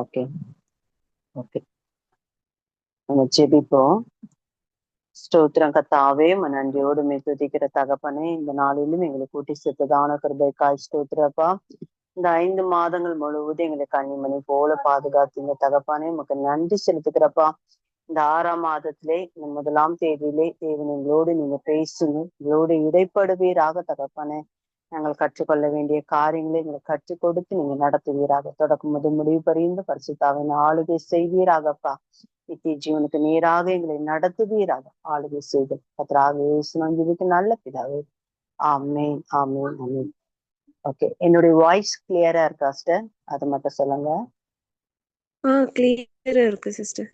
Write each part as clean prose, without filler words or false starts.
Okay okay நம்ம ஜெபிப்போம். ஸ்தோத்திரம் கர்த்தாவே, நன்றியோடு உம்மை துதிக்கிற தகப்பனே, இந்த நாளிலும் எங்களை கூட்டி சேர்த்ததான கிருபைக்காய் ஸ்தோத்திரப்பா. இந்த 5 மாதங்கள் முழுவதும் எங்களை கன்னிமணி போல பாதுகாத்தீங்க தகப்பானே, உமக்கு நன்றி செலுத்துக்கிறப்பா. இந்த 6ஆம் மாதத்திலே இந்த 1ஆம் தேதியிலே தேவன் எங்களோடு நீங்க பேசுங்க, எங்களோடு இடைப்படுவீராக தகப்பானே. நாங்கள் கற்றுக்கொள்ள வேண்டிய காரியங்களை எங்களுக்கு கற்றுக் கொடுத்து நீங்க நடத்துவீராக. தொடக்கம் முதல் முடிவு பரிந்து பரிசுத்தாவின் ஆளுகை செய்வீராகப்பா. நித்திய ஜீவனுக்கு நேராக எங்களை நடத்துவீராக. ஆளுகை செய்து கர்த்தராகிய இயேசுவின் ஜெபிக்கு நல்ல பிதாவே. ஆமென் ஆமென் ஆமென். ஓகே, என்னுடைய வாய்ஸ் கிளியரா இருக்கா சிஸ்டர்? அதை மட்டும் சொல்லுங்க. கிளியரா இருக்கு சிஸ்டர்.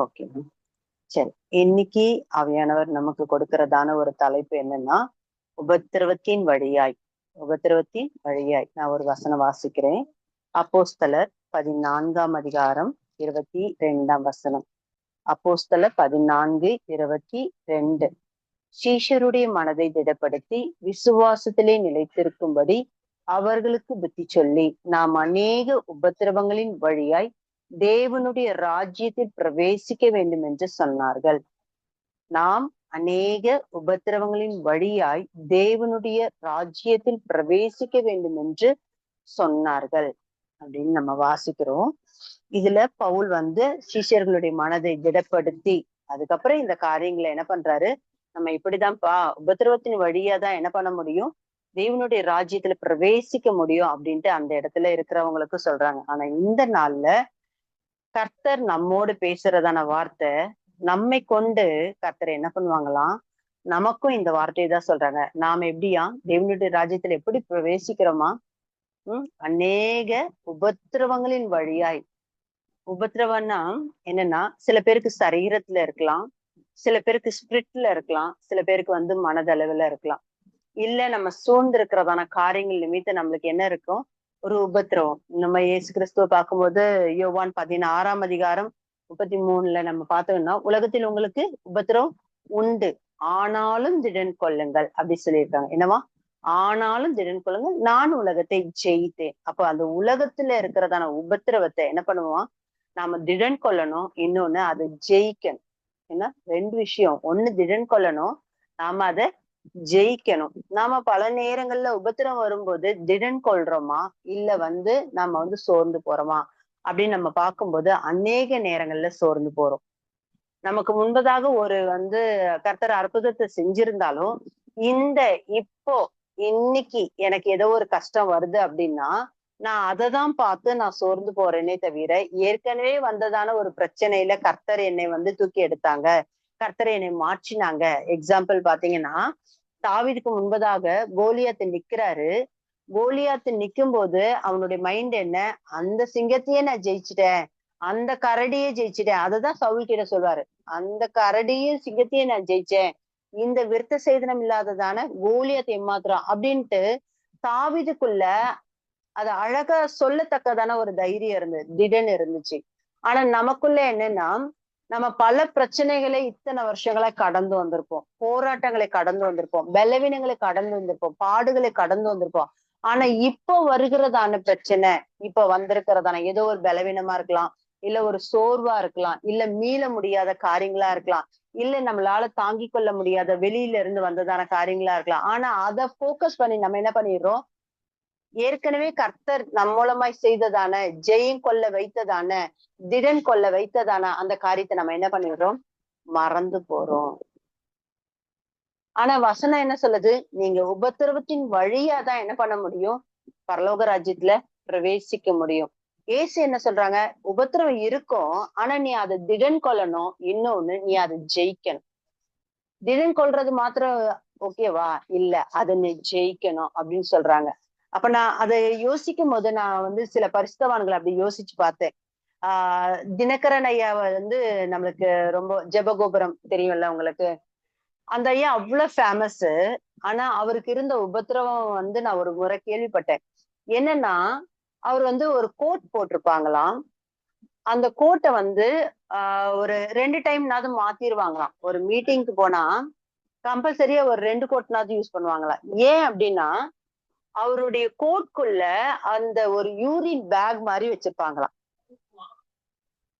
ஓகே சரி. இன்னைக்கு ஆவியானவர் நமக்கு கொடுக்கிறதான ஒரு தலைப்பு என்னன்னா, உபத்திரவத்தின் வழியாய். உபத்திரவத்தின் வழியாய். நான் ஒரு வசனம் வாசிக்கிறேன். அப்போஸ்தலர் 14ஆம் அதிகாரம் 22ஆம் வசனம். அப்போஸ்தலர் 14:22. சீஷருடைய மனதை திடப்படுத்தி விசுவாசத்திலே நிலைத்திருக்கும்படி அவர்களுக்கு புத்தி சொல்லி, நாம் அநேக உபத்திரவங்களின் வழியாய் தேவனுடைய ராஜ்யத்தில் பிரவேசிக்க வேண்டும் என்று சொன்னார்கள். நாம் அநேக உபத்திரவங்களின் வழியாய் தேவனுடைய ராஜ்யத்தில் பிரவேசிக்க வேண்டும் என்று சொன்னார்கள் அப்படின்னு நம்ம வாசிக்கிறோம். இதுல பவுல் சீஷர்களுடைய மனதை திடப்படுத்தி அதுக்கப்புறம் இந்த காரியங்களை என்ன பண்றாரு, நம்ம இப்படிதான்ப்பா உபத்திரவத்தின் வழியா தான் என்ன பண்ண முடியும், தேவனுடைய ராஜ்யத்துல பிரவேசிக்க முடியும் அப்படின்ட்டு அந்த இடத்துல இருக்கிறவங்களுக்கு சொல்றாங்க. ஆனா இந்த நாள்ல கர்த்தர் நம்மோடு பேசுறதான வார்த்தை, நம்மை கொண்டு கர்த்தர் என்ன பண்ணுவாங்களாம், நமக்கும் இந்த வார்த்தையை தான் சொல்றாங்க. நாம எப்படியா தேவனுடைய ராஜ்யத்துல எப்படி பிரவேசிக்கிறோமா? அநேக உபத்திரவங்களின் வழியாய். உபத்திரவம்னா என்னன்னா, சில பேருக்கு சரீரத்துல இருக்கலாம், சில பேருக்கு ஸ்பிரிட்ல இருக்கலாம், சில பேருக்கு மனதளவுல இருக்கலாம். இல்ல நம்ம சூழ்ந்து இருக்கிறதான காரியங்கள் நிமித்தம் நம்மளுக்கு என்ன இருக்கும், ஒரு உபத்திரவம். நம்ம இயேசு கிறிஸ்துவ பார்க்கும்போது யோவான் 16ஆம் அதிகாரம் 33 நம்ம பார்த்தோம்னா, உலகத்தில் உங்களுக்கு உபத்திரவம் உண்டு, ஆனாலும் திடன் கொள்ளுங்கள் அப்படி சொல்லியிருக்காங்க. என்னவா? ஆனாலும் திடன் கொள்ளுங்கள், நான் உலகத்தை ஜெயித்தேன். அப்ப அந்த உலகத்துல இருக்கிறதான உபத்திரவத்தை என்ன பண்ணுவோம், நாம திடன் கொள்ளணும், இன்னொன்னு அதை ஜெயிக்கணும். ஏன்னா 2 விஷயம். ஒண்ணு திடன் கொள்ளணும், நாம அதை ஜெயிக்கணும். நாம பல நேரங்கள்ல உபத்திரம் வரும்போது திடன் கொள்றோமா, இல்ல நம்ம சோர்ந்து போறோமா அப்படின்னு நம்ம பார்க்கும்போது அநேக நேரங்கள்ல சோர்ந்து போறோம். நமக்கு முன்பதாக ஒரு கர்த்தர் அற்புதத்தை செஞ்சிருந்தாலும், இப்போ இன்னைக்கு எனக்கு ஏதோ ஒரு கஷ்டம் வருது அப்படின்னா, நான் அதை தான் பார்த்து நான் சோர்ந்து போறேனே தவிர, ஏற்கனவே வந்ததான ஒரு பிரச்சனையில கர்த்தர் என்னை தூக்கி எடுத்தாங்க, கர்த்தர் என்னை மாற்றினாங்க. எக்ஸாம்பிள் பாத்தீங்கன்னா, தாவீதுக்கு முன்பதாக கோலியாத்து நிக்கிறாரு. கோலியாத்து நிக்கும் போது அவனுடைய மைண்ட் என்ன, அந்த சிங்கத்தையே நான் ஜெயிச்சிட்டேன், அந்த கரடியே ஜெயிச்சிட்டேன். அததான் சவுல் கிட்ட சொல்வாரு, அந்த கரடியும் சிங்கத்தையே நான் ஜெயிச்சேன், இந்த விருத்த சேதனம் இல்லாததான கோலியாத்தை ஏமாத்துறான் அப்படின்ட்டு தாவீதுக்குள்ள அது அழகா சொல்லத்தக்கதான ஒரு தைரியம் இருந்தது, திடன் இருந்துச்சு. ஆனா நமக்குள்ள என்னன்னா, நம்ம பல பிரச்சனைகளை இத்தனை வருஷங்களா கடந்து வந்திருப்போம், போராட்டங்களை கடந்து வந்திருப்போம், பலவீனங்களை கடந்து வந்திருப்போம், பாடுகளை கடந்து வந்திருப்போம். ஆனா இப்போ வருகிறதான பிரச்சனை, இப்ப வந்திருக்கிறதான ஏதோ ஒரு பலவீனமா இருக்கலாம், இல்ல ஒரு சோர்வா இருக்கலாம், இல்ல மீள முடியாத காரியங்களா இருக்கலாம், இல்ல நம்மளால தாங்கிக் கொள்ள முடியாத வெளியில இருந்து வந்ததான காரியங்களா இருக்கலாம். ஆனா அதை போக்கஸ் பண்ணி நம்ம என்ன பண்ணிடுறோம், ஏற்கனவே கர்த்தர் நம் மூலமாய் செய்ததான, ஜெயம் கொள்ள வைத்ததான, திடன் கொள்ள வைத்ததான அந்த காரியத்தை நம்ம என்ன பண்ணிடுறோம், மறந்து போறோம். ஆனா வசனம் என்ன சொல்லுது, நீங்க உபத்திரவத்தின் வழியா தான் என்ன பண்ண முடியும், பரலோக ராஜ்யத்துல பிரவேசிக்க முடியும். ஏசு என்ன சொல்றாங்க, உபத்திரவம் இருக்கும், ஆனா நீ அதை திடன் கொள்ளணும், இன்னொன்னு நீ அதை ஜெயிக்கணும். திடன் கொள்றது மாத்திரம் ஓகேவா, இல்ல அதை நீ ஜெயிக்கணும் அப்படின்னு சொல்றாங்க. அப்ப நான் அதை யோசிக்கும் போது நான் சில பரிசுத்தவான்களை அப்படி யோசிச்சு பார்த்தேன். தினகரன் ஐயா நம்மளுக்கு ரொம்ப ஜெபகோபுரம் தெரியும்ல உங்களுக்கு, அந்த ஐயா அவ்வளவு ஃபேமஸ். ஆனா அவருக்கு இருந்த உபத்திரவம் நான் ஒரு முறை கேள்விப்பட்டேன். என்னன்னா, அவர் ஒரு கோட் போட்டிருப்பாங்களாம். அந்த கோட்டை ஒரு 2 டைம்னாவது மாத்திருவாங்களாம். ஒரு மீட்டிங்க்கு போனா கம்பல்சரியா ஒரு 2 கோட்னாவது யூஸ் பண்ணுவாங்களாம். ஏன் அப்படின்னா, அவருடைய கோட்குள்ள அந்த ஒரு யூரின் பேக் மாதிரி வச்சிருப்பாங்களாம்.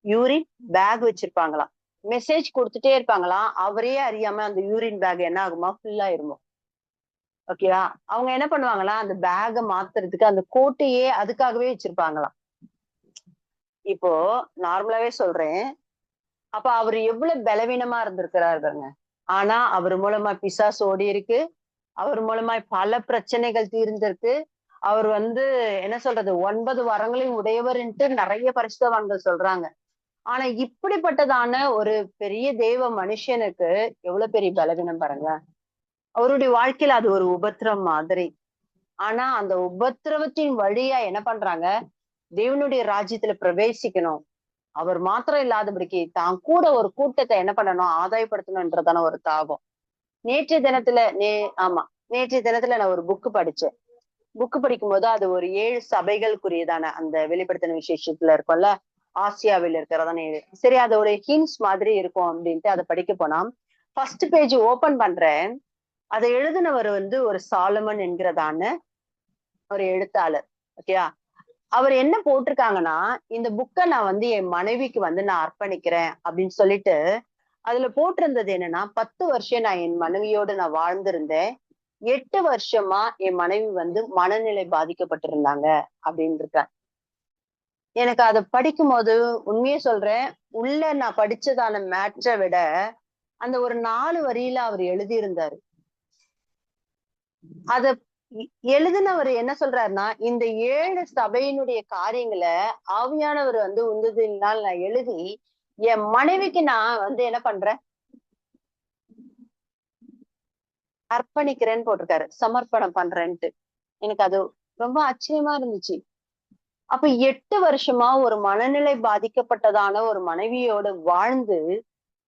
யூரின் பேக் வச்சிருப்பாங்களாம். மெசேஜ் கொடுத்துட்டே இருப்பாங்களாம். அவரே அறியாம அந்த யூரின் பேக் என்ன ஆகுமா, ஃபுல் ஆயிருமா. ஓகேவா? அவங்க என்ன பண்ணுவாங்களாம், அந்த பேக்க மாத்துறதுக்கு அந்த கோட்டையே அதுக்காகவே வச்சிருப்பாங்களாம். இப்போ நார்மலாவே சொல்றேன். அப்ப அவரு எவ்வளவு பலவீனமா இருந்திருக்கிறாரு பாருங்க. ஆனா அவர் மூலமா பிசாசு ஓடியிருக்கு. அவர் மூலமா பல பிரச்சனைகள் தீர்ந்திருக்கு. அவர் என்ன சொல்றது, 9 வரங்களையும் உடையவர்ன்ட்டு நெறைய பரிசுத்தவான்கள் சொல்றாங்க. ஆனா இப்படிப்பட்டதான ஒரு பெரிய தெய்வ மனுஷனுக்கு எவ்வளவு பெரிய பலவீனம் பாருங்க. அவருடைய வாழ்க்கையில அது ஒரு உபத்திரம் மாதிரி. ஆனா அந்த உபத்திரவத்தின் வழியா என்ன பண்றாங்க, தேவனுடைய ராஜ்யத்துல பிரவேசிக்கணும். அவர் மாத்திரம் இல்லாதபடிக்கு தான் கூட ஒரு கூட்டத்தை என்ன பண்ணணும், ஆதாயப்படுத்தணும்ன்றதான ஒரு தாகம். நேற்றைய தினத்துல ஆமா. நேற்றைய தினத்துல நான் ஒரு புக் படிச்சேன். புக் படிக்கும்போது அது ஒரு 7 சபைகளுக்குரியதான அந்த வெளிப்படுத்தின விசேஷத்துல இருக்கும்ல, ஆசியாவில் இருக்கிறதான சரி அதோட ஹிண்ட்ஸ் மாதிரி இருக்கும் அப்படின்ட்டு அதை படிக்க போனா, ஃபர்ஸ்ட் பேஜ் ஓபன் பண்றேன். அதை எழுதினவர் ஒரு சாலமன் என்கிறதான ஒரு எழுத்தாளர். ஓகேயா? அவர் என்ன போட்டிருக்காங்கன்னா, இந்த புக்க நான் என் மனைவிக்கு நான் அர்ப்பணிக்கிறேன் அப்படின்னு சொல்லிட்டு, அதுல போட்டிருந்தது என்னன்னா, 10 வருஷம் நான் என் மனைவியோடு நான் வாழ்ந்திருந்தேன். 8 வருஷமா என் மனைவி மனநிலை பாதிக்கப்பட்டிருந்தாங்க அப்படின்னு இருக்கார். எனக்கு அத படிக்கும்போது உண்மையே சொல்றேன், உள்ள நான் படிச்சதான மேட்ரை விட அந்த ஒரு 4 வரியில அவர் எழுதியிருந்தாரு. அத எழுதினவர் என்ன சொல்றாருன்னா, இந்த 7 சபையினுடைய காரியங்களை ஆவியானவர் உந்துதலினால் நான் எழுதி என் மனைவிக்கு நான் என்ன பண்றேன், அர்ப்பணிக்கிறேன்னு போட்டிருக்காரு. சமர்ப்பணம் பண்றேன்ட்டு. எனக்கு அது ரொம்ப ஆச்சரியமா இருந்துச்சு. அப்ப 8 வருஷமா ஒரு மனநிலை பாதிக்கப்பட்டதான ஒரு மனைவியோட வாழ்ந்து,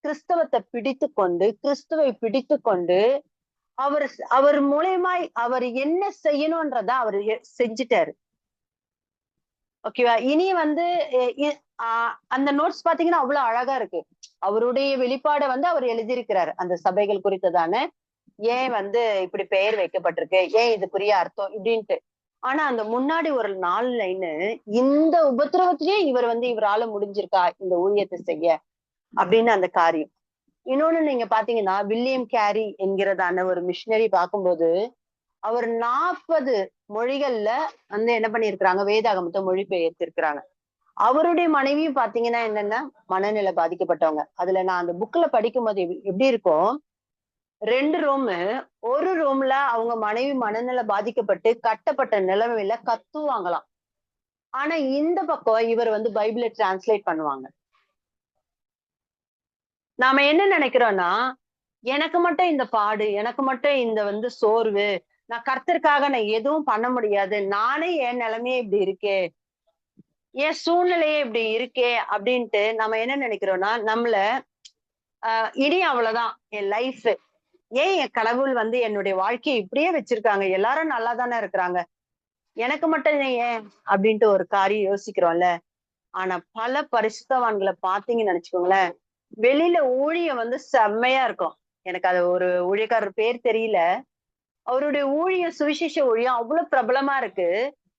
கிறிஸ்தவத்தை பிடித்துக்கொண்டு, கிறிஸ்துவை பிடித்துக்கொண்டு, அவர் அவர் மூலியமாய் அவர் என்ன செய்யணும்ன்றத அவரு செஞ்சுட்டாரு. ஓகேவா? இனி அந்த நோட்ஸ் பாத்தீங்கன்னா அவ்வளவு அழகா இருக்கு. அவருடைய வெளிப்பாட அவர் எழுதியிருக்கிறாரு. அந்த சபைகள் குறித்ததான ஏன் இப்படி பெயர் வைக்கப்பட்டிருக்கு, ஏன் இதுக்குரிய அர்த்தம் இப்படின்ட்டு. ஆனா அந்த முன்னாடி ஒரு 4 லைனு, இந்த உபத்திரவத்திலேயே இவர் இவரால முடிஞ்சிருக்கா இந்த ஊழியத்தை செய்ய அப்படின்னு அந்த காரியம். இன்னொன்னு நீங்க பாத்தீங்கன்னா, வில்லியம் கேரி என்கிறதான ஒரு மிஷினரி பார்க்கும்போது, அவர் 40 மொழிகள்ல என்ன பண்ணியிருக்கிறாங்க, வேதாகமத்தை மொழிபெயர்த்திருக்கிறாங்க. அவருடைய மனைவியும் பாத்தீங்கன்னா என்னன்னா, மனநிலை பாதிக்கப்பட்டவங்க. அதுல நான் அந்த புக்ல படிக்கும்போது எப்படி இருக்கும், 2 ரூமு. ஒரு ரூம்ல அவங்க மனைவி மனநிலை பாதிக்கப்பட்டு கட்டப்பட்ட நிலைமையில கத்துவாங்களாம். ஆனா இந்த பக்கம் இவர் பைபிளை டிரான்ஸ்லேட் பண்ணுவாங்க. நாம என்ன நினைக்கிறோம்னா, எனக்கு மட்டும் இந்த பாடு, எனக்கு மட்டும் இந்த சோர்வு, நான் கர்த்தருக்காக நான் எதுவும் பண்ண முடியாது, நானே என் நிலைமையே இப்படி இருக்கே, என் சூழ்நிலையே இப்படி இருக்கே அப்படின்ட்டு நம்ம என்ன நினைக்கிறோம்னா, நம்மள இனி அவ்வளவுதான் என் லைஃப், ஏன் என் கடவுள் என்னுடைய வாழ்க்கையை இப்படியே வச்சிருக்காங்க, எல்லாரும் நல்லா தானே இருக்கிறாங்க, எனக்கு மட்டும் ஏன் அப்படின்ட்டு ஒரு காரியம் யோசிக்கிறோம்ல. ஆனா பல பரிசுத்தவான்களை பாத்தீங்கன்னு நினைச்சுக்கோங்களேன், வெளியில ஊழியம் செம்மையா இருக்கும். எனக்கு அது ஒரு ஊழியக்காரர் பேர் தெரியல. அவருடைய ஊழியம், சுவிசேஷ ஊழியம் அவ்வளவு பிரபலமா இருக்கு.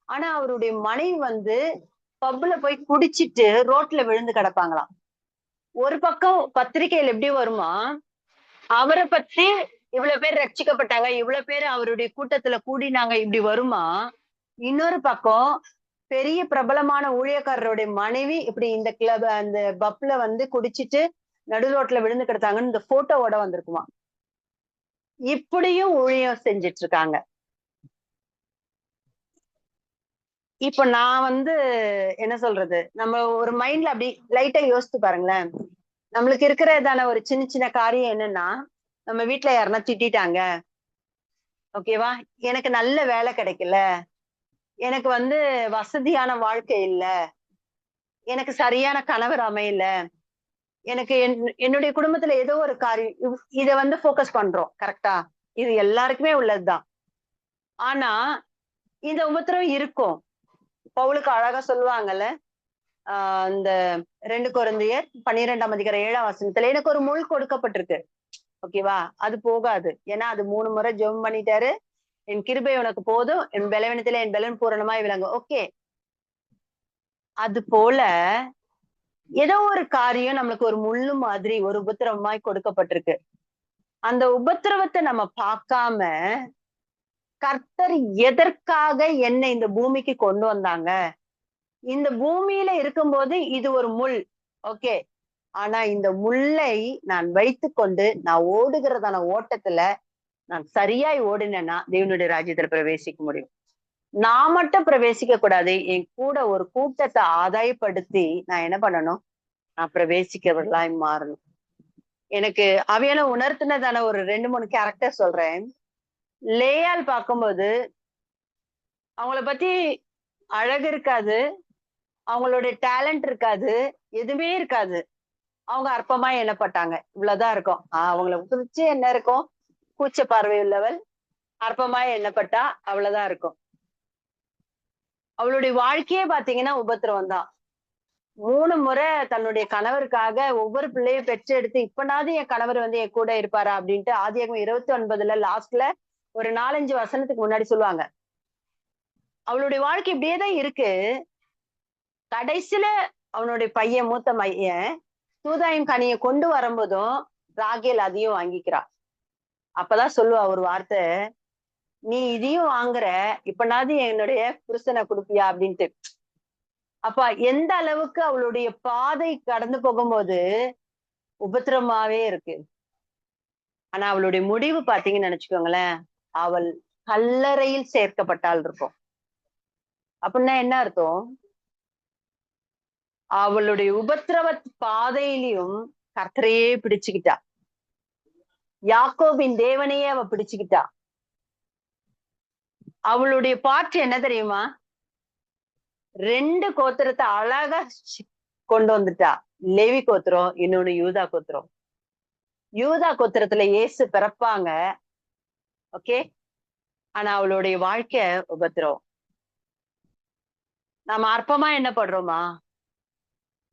ஆனா அவருடைய மனைவி பப்ல போய் குடிச்சிட்டு ரோட்ல விழுந்து கிடப்பாங்களாம். ஒரு பக்கம் பத்திரிகையில எப்படி வருமா, அவரை பத்தி இவ்வளவு பேர் ரட்சிக்கப்பட்டாங்க, இவ்வளவு பேர் அவருடைய கூட்டத்துல கூடினாங்க இப்படி வருமா. இன்னொரு பக்கம் பெரிய பிரபலமான ஊழியக்காரருடைய மனைவி இப்படி இந்த கிளப் அந்த பப்ல குடிச்சிட்டு நடு ரோட்ல விழுந்து கிடத்தாங்கன்னு இந்த போட்டோவோட வந்திருக்குமா. இப்படியும் ஊழியம் செஞ்சிட்டு இருக்காங்க. இப்ப நான் என்ன சொல்றது, நம்ம ஒரு மைண்ட்ல அப்படி லைட்டா யோசித்து பாருங்களேன். நம்மளுக்கு இருக்கிறதான ஒரு சின்ன சின்ன காரியம் என்னன்னா, நம்ம வீட்டுல யாருன்னா திட்டாங்க, ஓகேவா, எனக்கு நல்ல வேலை கிடைக்கல, எனக்கு வசதியான வாழ்க்கை இல்ல, எனக்கு சரியான கணவர் அமையல, எனக்கு என்னுடைய குடும்பத்துல ஏதோ ஒரு காரியம், இத போக்கஸ் பண்றோம். கரெக்டா? இது எல்லாருக்குமே உள்ளதுதான். ஆனா இந்த உபத்திரவம் இருக்கும். பவுலுக்கு அழகா சொல்லுவாங்கல்ல, இந்த 2 கொரிந்தியர் 12ஆம் அதிகாரம் 7ஆம் வசனத்துல, எனக்கு ஒரு முள் கொடுக்கப்பட்டிருக்கு. ஓகேவா? அது போகாது. ஏன்னா அது 3 முறை ஜெபம் பண்ணிட்டாரு. என் கிருபை உனக்கு போதும், என் பலவீனத்திலே என் பலன் பூரணமாய் விளங்கும். ஓகே. அது போல ஏதோ ஒரு காரியம் நம்மளுக்கு ஒரு முள்ளு மாதிரி ஒரு உபத்திரவமாய் கொடுக்கப்பட்டிருக்கு. அந்த உபத்திரவத்தை நம்ம பார்க்காம கர்த்தர் எதற்காக என்னை இந்த பூமிக்கு கொண்டு வந்தாங்க, இந்த பூமியில இருக்கும்போது இது ஒரு முள், ஓகே. ஆனா இந்த முள்ளை நான் வைத்துக்கொண்டு நான் ஓடுகிறதான ஓட்டத்துல நான் சரியாய் ஓடினேன்னா தேவனுடைய ராஜ்யத்துல பிரவேசிக்க முடியும். நான் மட்டும் பிரவேசிக்க கூடாது, என் கூட ஒரு கூட்டத்தை ஆதாயப்படுத்தி நான் என்ன பண்ணணும், நான் பிரவேசிக்கிறவர்களாய் மாறணும். எனக்கு அவையான உணர்த்தினதான ஒரு 2-3 கேரக்டர் சொல்றேன். லேயால் பார்க்கும்போது அவங்கள பத்தி அழகு இருக்காது, அவங்களுடைய டேலண்ட் இருக்காது, எதுவுமே இருக்காது. அவங்க அற்பமா எண்ணப்பட்டாங்க, இவ்வளவுதான் இருக்கும். அவங்கள குறிச்சு என்ன இருக்கும், கூச்ச பார்வை உள்ளவள், அற்பமா எண்ணப்பட்டா, அவ்வளவுதான் இருக்கும். அவளுடைய வாழ்க்கையே பாத்தீங்கன்னா உபத்திரவம் தான். 3 முறை தன்னுடைய கணவருக்காக ஒவ்வொரு பிள்ளையும் பெற்றெடுத்து, இப்பனாவது என் கணவர் வந்து என் கூட இருப்பாரா அப்படின்ட்டு ஆதியாகமம் 29 லாஸ்ட்ல ஒரு 4-5 வசனத்துக்கு முன்னாடி சொல்லுவாங்க. அவளுடைய வாழ்க்கை இப்படியேதான் இருக்கு. கடைசியில அவனுடைய பையன், மூத்த பையன் தூதாயும் கனியை கொண்டு வரும்போதும் ராகேல் அதையும் வாங்கிக்கிறா. அப்பதான் சொல்லுவா ஒரு வார்த்தை, நீ இதையும் வாங்குற, இப்பனாவது என்னுடைய புருஷனை கொடுப்பியா அப்படின்ட்டு. அப்ப எந்த அளவுக்கு அவளுடைய பாதை கடந்து போகும்போது உபத்திரமாவே இருக்கு. ஆனா அவளுடைய முடிவு பாத்தீங்கன்னு நினைச்சுக்கோங்களேன், அவள் கல்லறையில் சேர்க்கப்பட்டாள் இருக்கும். அப்படின்னா என்ன அர்த்தம், அவளுடைய உபத்திரவ பாதையிலையும் கர்த்தரையே பிடிச்சுக்கிட்டா, யாக்கோபின் தேவனையே அவ பிடிச்சுக்கிட்டா. அவளுடைய பாட்டு என்ன தெரியுமா, 2 கோத்திரத்தை அழகா கொண்டு வந்துட்டா. லேவி கோத்திரம், இன்னொன்னு யூதா கோத்திரம். யூதா கோத்திரத்துல இயேசு பிறப்பாங்க, ஓகே. ஆனா அவளுடைய வாழ்க்கை உபத்திரம். நாம அற்பமா என்ன படுறோமா,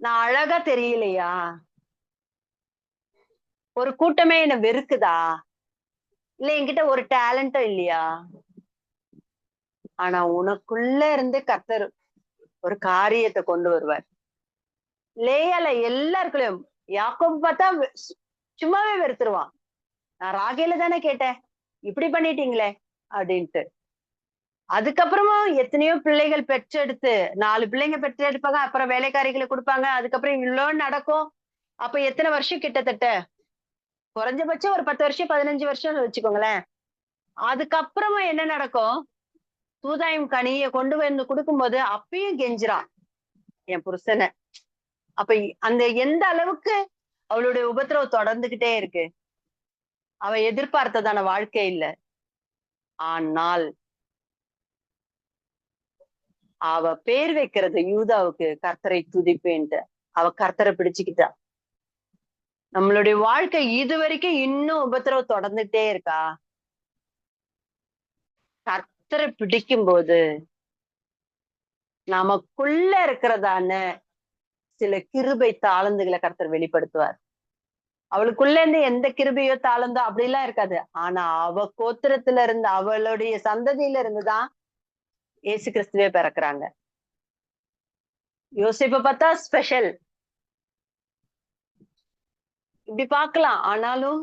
நான் அழகா தெரியலையா, ஒரு கூட்டமே என்ன வெறுக்குதா, இல்ல என்கிட்ட ஒரு டேலண்டும் இல்லையா. ஆனா உனக்குள்ள இருந்து கர்த்தர் ஒரு காரியத்தை கொண்டு வருவார். லேயால எல்லாருக்குள்ளயும், யாக்கோபு பார்த்தா சும்மாவே வெறுத்துருவான். நான் ராகேல தானே கேட்டேன், இப்படி பண்ணிட்டீங்களே அப்படின்ட்டு. அதுக்கப்புறமும் எத்தனையோ பிள்ளைகள் பெற்றெடுத்து, 4 பிள்ளைங்க பெற்றெடுப்பாங்க, அப்புறம் வேலைக்காரிகளை கொடுப்பாங்க, அதுக்கப்புறம் இவ்வளோ நடக்கும். அப்ப எத்தனை வருஷம், கிட்டத்தட்ட குறைஞ்சபட்சம் ஒரு 10 வருஷம் 15 வருஷம் வச்சுக்கோங்களேன். அதுக்கப்புறமா என்ன நடக்கும், தூதாயும் கனியை கொண்டு வந்து கொடுக்கும்போது அப்பயும் கெஞ்சுறான் என் புருஷனை. அப்ப அந்த எந்த அளவுக்கு அவளுடைய உபத்திரவம் தொடர்ந்துகிட்டே இருக்கு. அவ எதிர்பார்த்ததான வாழ்க்கை இல்ல. ஆனால் அவ பேர் வைக்கிறது யூதாவுக்கு கர்த்தரை துதிப்பேன்ட்டு. அவ கர்த்தரை பிடிச்சுக்கிட்டா. நம்மளுடைய வாழ்க்கை இது வரைக்கும் இன்னும் உபத்திரவம் தொடர்ந்துட்டே இருக்கா, கர்த்தரை பிடிக்கும் போது நமக்குள்ள இருக்கிறதான சில கிருபை தாளந்துகளை கர்த்தர் வெளிப்படுத்துவார். அவளுக்குள்ள இருந்து எந்த கிருபையோ தாளந்தோ அப்படிலாம் இருக்காது. ஆனா அவ கோத்திரத்துல இருந்து, அவளுடைய சந்ததியில இருந்துதான் இயேசு கிறிஸ்துவே பிறக்குறாங்க. யோசிப்ப பார்த்தா ஸ்பெஷல் இப்படி பார்க்கலாம். ஆனாலும்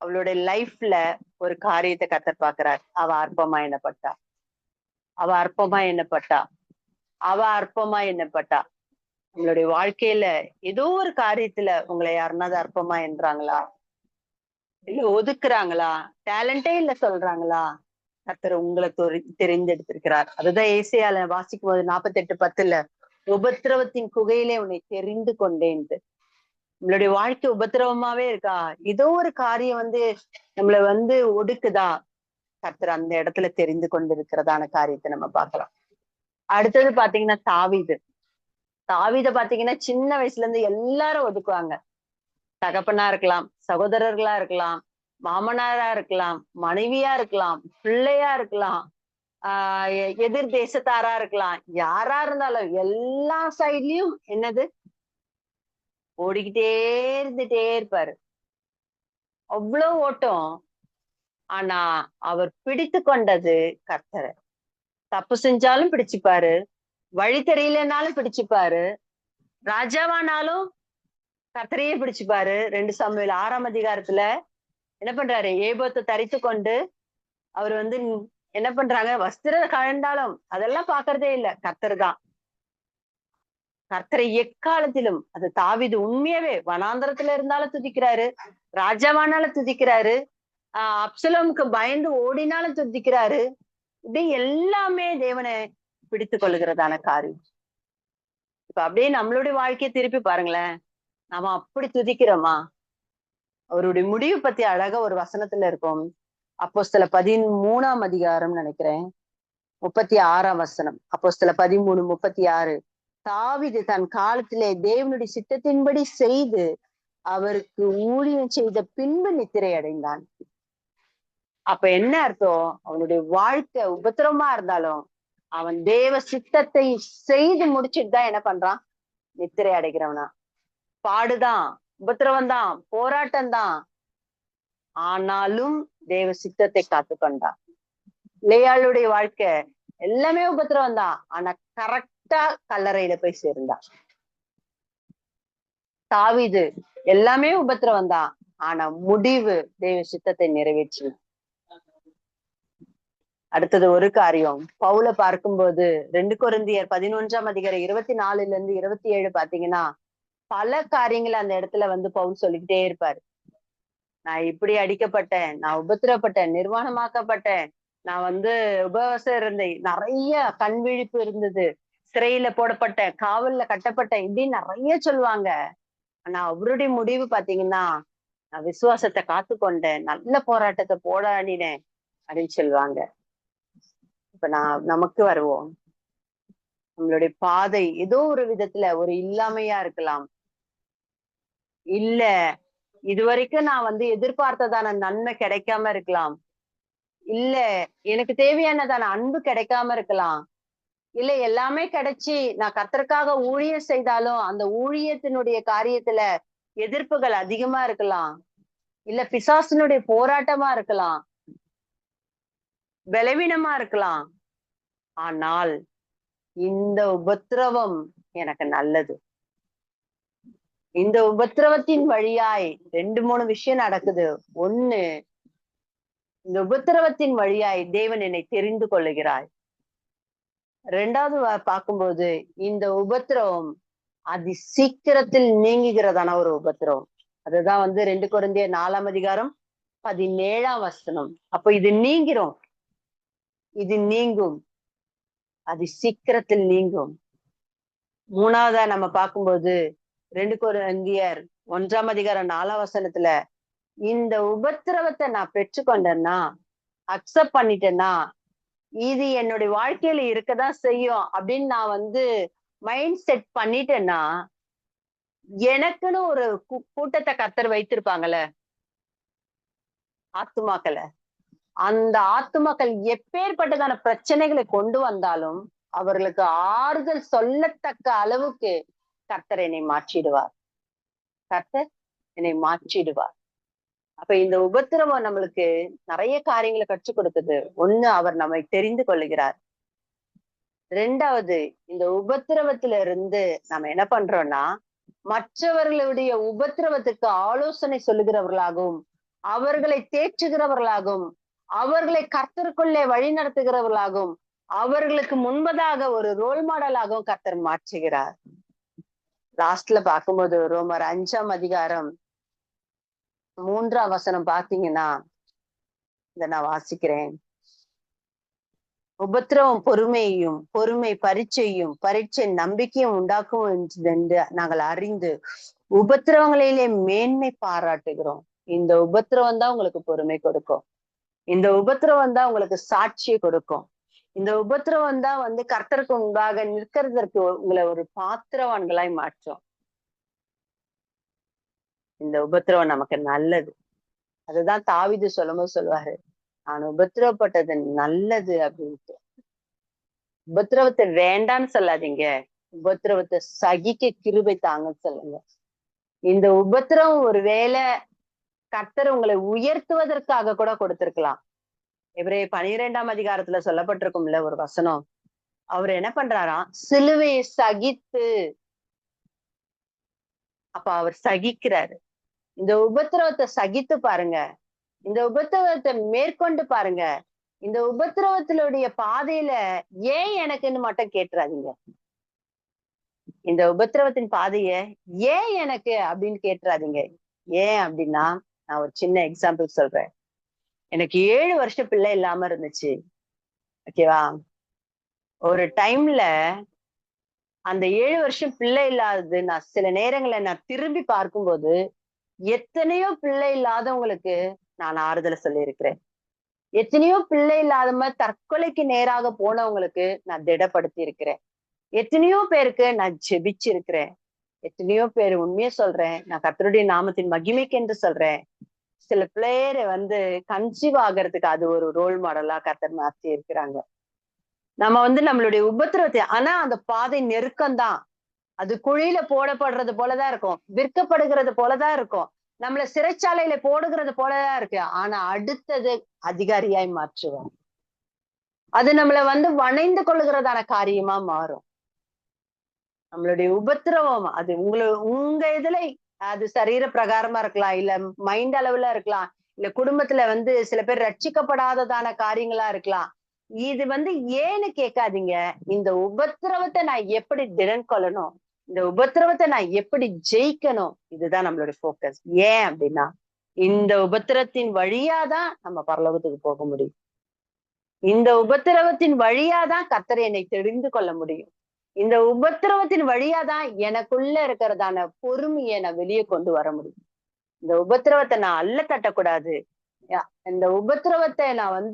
அவளுடைய லைஃப்ல ஒரு காரியத்தை கர்த்தர் பார்க்கிறார். அவ அற்பமா எண்ணப்பட்டா, அவ அற்பமா எண்ணப்பட்டா, அவ அற்பமா எண்ணப்பட்டா. உங்களுடைய வாழ்க்கையில ஏதோ ஒரு காரியத்துல உங்களை யாருனாவது அற்பமா என்றாங்களா, இல்ல ஒதுக்குறாங்களா, டேலண்டே இல்ல சொல்றாங்களா, கர்த்தர் உங்களை தெரிந்தெடுத்திருக்கிறார். அதுதான் ஏசாயால வாசிக்கும் போது 48:10 உபத்திரவத்தின் குகையிலே உன்னை தெரிந்து கொண்டேன்ட்டு. நம்மளுடைய வாழ்க்கை உபத்திரவமாவே இருக்கா, ஏதோ ஒரு காரியம் நம்மள ஒடுக்குதா, கர்த்தர் அந்த இடத்துல தெரிந்து கொண்டிருக்கிறதான காரியத்தை நம்ம பார்க்கலாம். அடுத்தது பாத்தீங்கன்னா தாவீது. தாவீத பாத்தீங்கன்னா சின்ன வயசுல இருந்து எல்லாரும் ஒதுக்குவாங்க. தகப்பனா இருக்கலாம், சகோதரர்களா இருக்கலாம், மாமனாரா இருக்கலாம், மனைவியா இருக்கலாம், பிள்ளையா இருக்கலாம், எதிர் தேசத்தாரா இருக்கலாம், யாரா இருந்தாலும் எல்லா சைட்லயும் ஓடிக்கிட்டே இருந்துட்டே இருப்பாரு. அவ்வளவு ஓட்டம். ஆனா அவர் பிடித்து கொண்டது கர்த்தரை. தப்பு செஞ்சாலும் பிடிச்சுப்பாரு, வழி தெரியலனாலும் பிடிச்சுப்பாரு, ராஜாவானாலும் கர்த்தரையே பிடிச்சுப்பாரு. 2 சாமுவேல் 6ஆம் அதிகாரத்துல என்ன பண்றாரு, ஏபோத்தை தரித்து கொண்டு அவர் வந்து என்ன பண்றாங்க, வஸ்திரம் கழண்டாலும் அதெல்லாம் பாக்குறதே இல்ல, கர்த்தர் தான். கர்த்தரை எக்காலத்திலும், அது தாவீது உண்மையாவே வனாந்தரத்துல இருந்தாலும் துதிக்கிறாரு, ராஜாவானாலும் துதிக்கிறாரு, அப்சலோமுக்கு பயந்து ஓடினாலும் துதிக்கிறாரு. இப்படி எல்லாமே தேவனை பிடித்து கொள்ளுகிறதான காரியம். இப்ப அப்படியே நம்மளுடைய வாழ்க்கையை திருப்பி பாருங்களேன். நாம அப்படி துதிக்கிறோமா? அவருடைய முடிவு பத்தி அழகா ஒரு வசனத்துல இருக்கும். அப்போஸ்தல 13ஆம் அதிகாரம் நினைக்கிறேன், 36ஆம் வசனம். அப்போஸ்தல 13:36. தாவீது தன் காலத்திலே தேவனுடைய சித்தத்தின்படி செய்து அவருக்கு ஊழியம் செய்த பின்பு நித்திரை அடைந்தான். அப்ப என்ன அர்த்தம்? அவனுடைய வாழ்க்கை உபத்திரமா இருந்தாலும் அவன் தேவ சித்தத்தை செய்து முடிச்சுட்டு தான் என்ன பண்றான், நித்திரை அடைகிறவனா. பாடுதான், உபத்திரவம் தான், போராட்டம் தான், ஆனாலும் தேவ சித்தத்தை காத்து கொண்டான். லேயாளுடைய வாழ்க்கை எல்லாமே உபத்திரவம் தான், ஆனா கரெக்டா கல்லறையில போய் சேர்ந்தான். தாவீது எல்லாமே உபத்திரவம் தான், ஆனா முடிவு தேவ சித்தத்தை நிறைவேற்றி. அடுத்தது ஒரு காரியம், பவுல பார்க்கும்போது 2 கொரிந்தியர் 11ஆம் அதிகாரம் 24 27 பாத்தீங்கன்னா பல காரியங்கள் அந்த இடத்துல வந்து பவுல் சொல்லிக்கிட்டே இருப்பாரு. நான் இப்படி அடிக்கப்பட்டேன், நான் உபத்திரப்பட்டேன், நிர்வாணமாக்கப்பட்டேன், நான் வந்து உபவாசம் இருந்தேன், நிறைய கண் விழிப்பு இருந்தது, சிறையில போடப்பட்டேன், காவல்ல கட்டப்பட்டேன், இப்படின்னு நிறைய சொல்லுவாங்க. ஆனா அவருடைய முடிவு பாத்தீங்கன்னா, நான் விசுவாசத்தை காத்து கொண்டேன், நல்ல போராட்டத்தை போராடினேன் அப்படின்னு சொல்லுவாங்க. இப்ப நமக்கு வருவோம். நம்மளுடைய பாதை ஏதோ ஒரு விதத்துல ஒரு இல்லாமையா இருக்கலாம். இல்ல இதுவரைக்கும் நான் வந்து எதிர்பார்த்ததான நன்மை கிடைக்காம இருக்கலாம். இல்ல எனக்கு தேவையானதான அன்பு கிடைக்காம இருக்கலாம். இல்ல எல்லாமே கிடைச்சு நான் கர்த்தருக்காக ஊழியம் செய்தாலும் அந்த ஊழியத்தினுடைய காரியத்துல எதிர்ப்புகள் அதிகமா இருக்கலாம். இல்ல பிசாசினுடைய போராட்டமா இருக்கலாம், பலவீனமா இருக்கலாம். ஆனால் இந்த உபத்திரவம் எனக்கு நல்லது. இந்த உபத்திரவத்தின் வழியாய் 2-3 விஷயம் நடக்குது. ஒண்ணு, இந்த உபத்திரவத்தின் வழியாய் தேவன் என்னை தெரிந்து கொள்ளுகிறாய். 2வது பார்க்கும்போது இந்த உபத்திரவம் அதி சீக்கிரத்தில் நீங்குகிறதான ஒரு உபத்திரவம். அதுதான் வந்து 2 கொரிந்தியர் 4ஆம் அதிகாரம் 17ஆம் வசனம். அப்ப இது நீங்கிறோம், இது நீங்கும், அது சீக்கிரத்தில் நீங்கும். 3வதா நம்ம பார்க்கும்போது 2 கொரிந்தியர் 1ஆம் அதிகாரம் 4ஆம் வசனத்துல இந்த உபத்திரவத்தை நான் பெற்றுக்கொண்டேன்னா, அக்செப்ட் பண்ணிட்டேன்னா, இது என்னுடைய வாழ்க்கையில இருக்கதான் செய்யும் அப்படின்னு நான் வந்து மைண்ட் செட் பண்ணிட்டேன்னா, எனக்குன்னு ஒரு கூட்டத்தை கர்த்தர் வைத்திருப்பாங்கல்ல, ஆத்துமாக்களை. அந்த ஆத்துமாக்கள் எப்பேற்பட்டதான பிரச்சனைகளை கொண்டு வந்தாலும் அவர்களுக்கு ஆறுதல் சொல்லத்தக்க அளவுக்கு கர்த்தர் என்னை மாற்றிடுவார். கர்த்தர் என்னை மாற்றிடுவார். அப்ப இந்த உபத்திரவம் நம்மளுக்கு நிறைய காரியங்களை கற்றுக் கொடுக்குது. ஒண்ணு, அவர் நம்மை தெரிந்து கொள்ளுகிறார். 2வது, இந்த உபத்திரவத்துல இருந்து நம்ம என்ன பண்றோம்னா, மற்றவர்களுடைய உபத்திரவத்துக்கு ஆலோசனை சொல்லுகிறவர்களாகவும், அவர்களை தேற்றுகிறவர்களாகவும், அவர்களை கர்த்தருக்குள்ளே வழி நடத்துகிறவர்களாகவும், அவர்களுக்கு முன்பதாக ஒரு ரோல் மாடலாகவும் கர்த்தர் மாற்றுகிறார். லாஸ்ட்ல பார்க்கும்போது ரோமர் 5ஆம் அதிகாரம் 3ஆம் வசனம் பாத்தீங்கன்னா, இத நான் வாசிக்கிறேன். உபத்திரவம் பொறுமையையும், பொறுமை பரீட்சையும், பரீட்சை நம்பிக்கையும் உண்டாக்கும் என்று நாங்கள் அறிந்து உபத்திரவங்களிலே மேன்மை பாராட்டுகிறோம். இந்த உபத்திரவம் தான் உங்களுக்கு பொறுமை கொடுக்கும். இந்த உபத்திரவம் தான் உங்களுக்கு சாட்சியை கொடுக்கும். இந்த உபத்திரவம் தான் வந்து கர்த்தருக்கு முன்பாக நிற்கிறதற்கு உங்களை ஒரு பாத்திரவான்களாய் மாற்றும். இந்த உபத்திரவம் நமக்கு நல்லது. அதுதான் தாவீது சொல்லும்போது சொல்லுவாரு, நான் உபத்திரவப்பட்டது நல்லது அப்படின்ட்டு. உபத்திரவத்தை வேண்டான்னு சொல்லாதீங்க, உபத்திரவத்தை சகிக்க கிருபை தாங்க சொல்லுங்க. இந்த உபத்திரவம் ஒருவேளை கர்த்தர் உங்களை உயர்த்துவதற்காக கூட கொடுத்திருக்கலாம். எபிரேயர் 12ஆம் அதிகாரத்துல சொல்லப்பட்டிருக்கும்ல ஒரு வசனம், அவர் என்ன பண்றாராம்? சிலுவையை சகித்து, அப்ப அவர் சகிக்கிறாரு. இந்த உபத்திரவத்தை சகித்து பாருங்க. இந்த உபத்திரவத்தை மேற்கொண்டு பாருங்க. இந்த உபத்திரவத்தினுடைய பாதையில ஏன் எனக்குன்னு மட்டும் கேட்டுறாதீங்க. இந்த உபத்திரவத்தின் பாதைய ஏன் எனக்கு அப்படின்னு கேட்டுறாதீங்க. ஏன் அப்படின்னா, நான் ஒரு சின்ன எக்ஸாம்பிள் சொல்றேன். எனக்கு 7 வருஷம் பிள்ளை இல்லாம இருந்துச்சு. ஓகேவா? ஒரு டைம்ல அந்த 7 வருஷம் பிள்ளை இல்லாதது நான் சில நேரங்கள்ல நான் திரும்பி பார்க்கும்போது, எத்தனையோ பிள்ளை இல்லாதவங்களுக்கு நான் ஆறுதல சொல்லியிருக்கிறேன். எத்தனையோ பிள்ளை இல்லாத மாதிரி தற்கொலைக்கு நேராக போனவங்களுக்கு நான் திடப்படுத்தி இருக்கிறேன். எத்தனையோ பேருக்கு நான் ஜெபிச்சிருக்கிறேன். எத்தனையோ பேர் உண்மையா சொல்றேன். நான் கர்த்தருடைய நாமத்தின் மகிமைக்கு என்று சொல்றேன். சில பிள்ளையரை கன்சீவ் ஆகிறதுக்கு அது ஒரு ரோல் மாடலா கர்த்தர் மாத்தி இருக்கிறாங்க. நம்ம நம்மளுடைய உபத்திரவத்தை, ஆனா அந்த பாதை நெருக்கம்தான். அது குழியில போடப்படுறது போலதான் இருக்கும். விற்கப்படுகிறது போலதான் இருக்கும். நம்மள சிறைச்சாலையில போடுகிறது போலதான் இருக்கு. ஆனா அடுத்தது அதிகாரியாய் மாற்றுவார். அது நம்மள வணைந்து கொள்ளுகிறதான காரியமா மாறும். நம்மளுடைய உபத்திரவம் அது உங்க இதுல அது சரீர பிரகாரமா இருக்கலாம், இல்ல மைண்ட் அளவுல இருக்கலாம், இல்ல குடும்பத்துல சில பேர் ரட்சிக்கப்படாததான காரியங்களா இருக்கலாம். இது ஏன்னு கேட்காதீங்க. இந்த உபத்திரவத்தை நான் எப்படி திடன் கொள்ளணும், இந்த உபத்திரவத்தை நான் எப்படி ஜெயிக்கணும், இதுதான் நம்மளுடைய போக்கஸ். ஏன் அப்படின்னா, இந்த உபத்திரத்தின் வழியாதான் நம்ம பரலோகத்துக்கு போக முடியும். இந்த உபத்திரவத்தின் வழியாதான் கர்த்தர் என்னை தெரிந்து கொள்ள முடியும். இந்த உபத்திரவத்தின் வழியாதான் எனக்குள்ள இருக்கிறதான பொறுமையை நான் வெளியே கொண்டு வர முடியும். இந்த உபத்திரவத்தை நான் அல்ல தட்டக்கூடாது. இந்த உபத்திரவத்தை நான்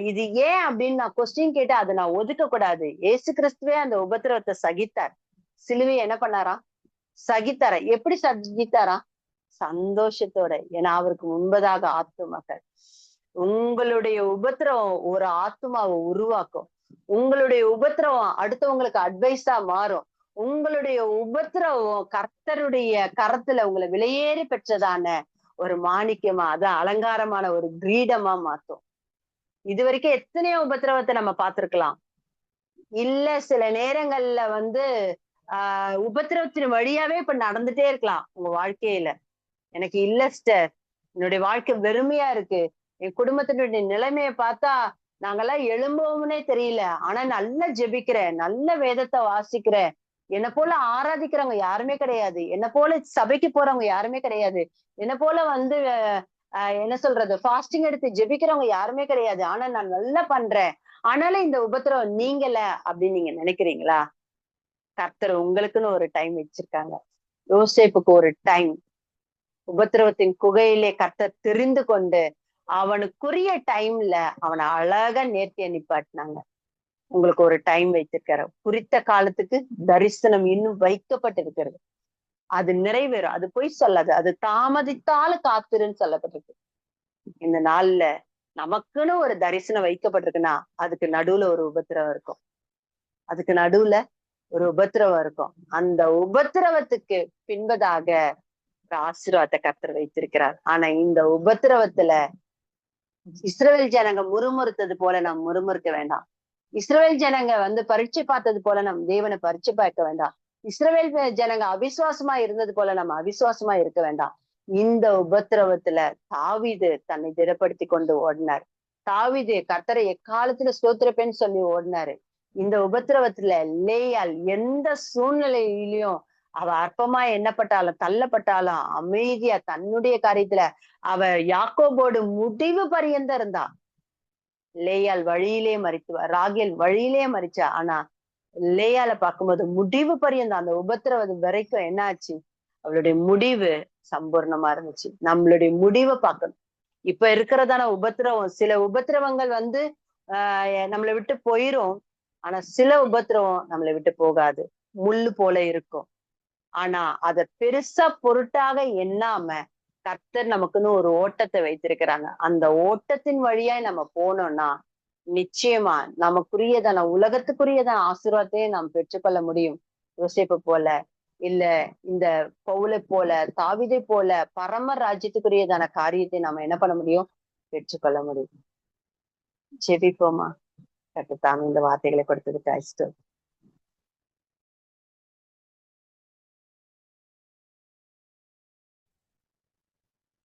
இது ஏன் அப்படின்னு நான் கொஸ்டின் கேட்டு அதை நான் ஒதுக்க கூடாது. ஏசு கிறிஸ்துவே அந்த உபத்திரவத்தை சகித்தார். சிலுவை என்ன பண்ணாரா? சகித்தார. எப்படி சகித்தாரா? சந்தோஷத்தோட. ஏன்னா அவருக்கு முன்பதாக ஆத்துமாக்கள். உங்களுடைய உபத்திரவம் ஒரு ஆத்துமாவை உருவாக்கும். உங்களுடைய உபத்திரவம் அடுத்தவங்களுக்கு அட்வைஸா மாறும். உங்களுடைய உபத்திரவம் கர்த்தருடைய கரத்துல உங்களை விலையேறி பெற்றதான ஒரு மாணிக்கமா, அதான் அலங்காரமான ஒரு கிரீடமா மாத்தும். இது வரைக்கும் எத்தனையோ உபத்திரவத்தை நம்ம பார்த்திருக்கலாம். இல்ல சில நேரங்கள்ல உபத்திரவத்தின் வழியாவே இப்ப நடந்துட்டே இருக்கலாம் உங்க வாழ்க்கையில. எனக்கு இல்ல சிஸ்டர், என்னுடைய வாழ்க்கை வெறுமையா இருக்கு, என் குடும்பத்தினுடைய நிலைமைய பார்த்தா நாங்கெல்லாம் எழும்புவோம்னே தெரியல, ஆனா நல்லா ஜெபிக்கிறேன், நல்ல வேதத்தை வாசிக்கிறேன், என்ன போல ஆராதிக்கிறவங்க யாருமே கிடையாது, என்ன போல சபைக்கு போறவங்க யாருமே கிடையாது, என்ன போல என்ன சொல்றது ஃபாஸ்டிங் எடுத்து ஜெபிக்கிறவங்க யாருமே கிடையாது, ஆனா நான் நல்லா பண்றேன், ஆனாலும் இந்த உபத்திரவம் நீங்கல அப்படின்னு நீங்க நினைக்கிறீங்களா? கர்த்தர் உங்களுக்குன்னு ஒரு டைம் வச்சிருக்காங்க. யோசேப்புக்கு ஒரு டைம் உபத்திரவத்தின் குகையிலே கர்த்தர் தெரிந்து கொண்டு அவனுக்குரிய டைம்ல அவனை அழகா நேர்த்தியா நிப்பாட்டினாங்க. உங்களுக்கு ஒரு டைம் வைத்திருக்காரு. குறித்த காலத்துக்கு தரிசனம் இன்னும் வைக்கப்பட்டிருக்கிறது. அது நிறைவேறும். அது பொய் சொல்லாது. அது தாமதித்தாலும் காத்திருன்னு சொல்லப்பட்டிருக்கு. இந்த நாள்ல நமக்குன்னு ஒரு தரிசனம் வைக்கப்பட்டிருக்குன்னா அதுக்கு நடுவுல ஒரு உபத்திரவம் இருக்கும். அதுக்கு நடுவுல ஒரு உபத்திரவம் இருக்கும். அந்த உபத்திரவத்துக்கு பின்பதாக ஒரு ஆசீர்வாதத்தை கர்த்தர் வைத்திருக்கிறார். ஆனா இந்த உபத்திரவத்துல இஸ்ரவேல் ஜனங்க முறுமுறுத்தது போல நாம் முறுமுறுக்க வேண்டாம். இஸ்ரவேல் ஜனங்க பரீட்சை பார்த்தது போல நம் தேவனை பரீட்சை பார்க்க வேண்டாம். இஸ்ரவேல் ஜனங்க அவிசுவாசமா இருந்தது போல நம்ம அவிசுவாசமா இருக்க வேண்டாம். இந்த உபத்திரவத்துல தாவீது தன்னை திடப்படுத்தி கொண்டு ஓடினார். தாவீது கர்த்தரை எக்காலத்துல ஸ்தோத்திரப்பேன்னு சொல்லி ஓடினாரு. இந்த உபத்திரவத்துல லேயாள் எந்த சூழ்நிலையிலையும் அவ அற்பமா எண்ணப்பட்டாலும் தள்ளப்பட்டாலும் அமைதியா தன்னுடைய காரியத்துல அவ யாக்கோபோடு முடிவு பரியந்த இருந்தா. லேயாள் வழியிலே மறித்துவா, ராகேல் வழியிலே மறிச்சா. ஆனா லேயால பார்க்கும்போது முடிவு பரியந்தம், அந்த உபத்திரவது வரைக்கும் என்ன ஆச்சு? அவளுடைய முடிவு சம்பூர்ணமா இருந்துச்சு. நம்மளுடைய முடிவை பார்க்கணும். இப்ப இருக்கிறதான உபத்திரவம், சில உபத்திரவங்கள் நம்மளை விட்டு போயிரும். ஆனா சில உபத்திரவம் நம்மளை விட்டு போகாது, முள்ளு போல இருக்கும். ஆனா அத பெருசா பொருட்டாக எண்ணாம கர்த்தர் நமக்குன்னு ஒரு ஓட்டத்தை வைத்திருக்கிறாங்க. அந்த ஓட்டத்தின் வழியாய் நம்ம போனோம்னா நிச்சயமா நமக்குரியதான உலகத்துக்குரியதான ஆசீர்வாதத்தையே நாம் பெற்றுக்கொள்ள முடியும். யோசேப்பு போல, இல்ல இந்த பவுலை போல, தாவீதை போல பரம ராஜ்யத்துக்குரியதான காரியத்தை நாம என்ன பண்ண முடியும்? பெற்றுக்கொள்ள முடியும். ஜெபிப்போமா. கர்த்தர் தாமே இந்த வார்த்தைகளை கொடுத்ததுக்கு ஸ்தோத்திரம்.